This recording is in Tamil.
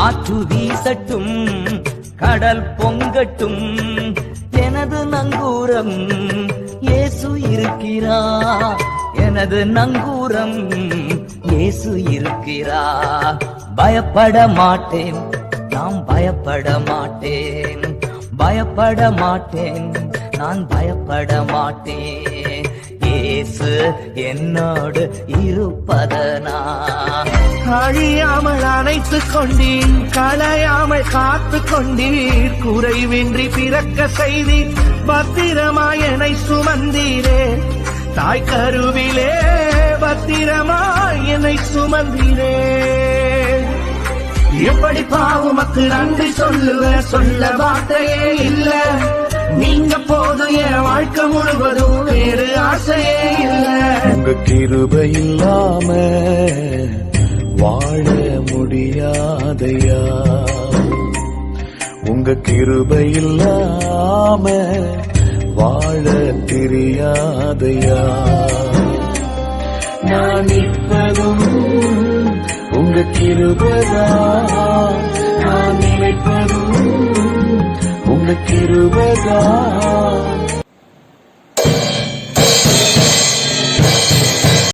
காற்று வீசட்டும், கடல் பொங்கட்டும், எனது நங்கூரம் இயேசு இருக்கிறார். எனது நங்கூரம் இயேசு இருக்கிறார். பயப்பட மாட்டேன், நான் பயப்பட மாட்டேன், பயப்பட மாட்டேன், நான் பயப்பட மாட்டேன். இயேசு என்னோடு இருப்பதனா. அழியாமல் அணைத்துக் கொண்டீர், களையாமல் காத்துக் கொண்டீர், குறைவின்றி பிறக்க செய்தீர், பத்திரமாய் என்னை சுமந்தீரே. தாய் கருவிலே பத்திரமாய் என்னை சுமந்தீரே. எப்படி பாவமக்கு நன்றி சொல்லுவ, சொல்ல வார்த்தையே இல்ல. நீங்க போதும் என் வாழ்க்கை முழுவதும், வேறு ஆசையே இல்ல. உங்க கிருபை இல்லாம வாழ முடியாதையா, உங்க கிருபை இல்லாம வாழ தெரியாதையா. நான் நிற்பதும் உங்க கிருபைதான், நான் நினைப்பதும் உங்க கிருபைதான்.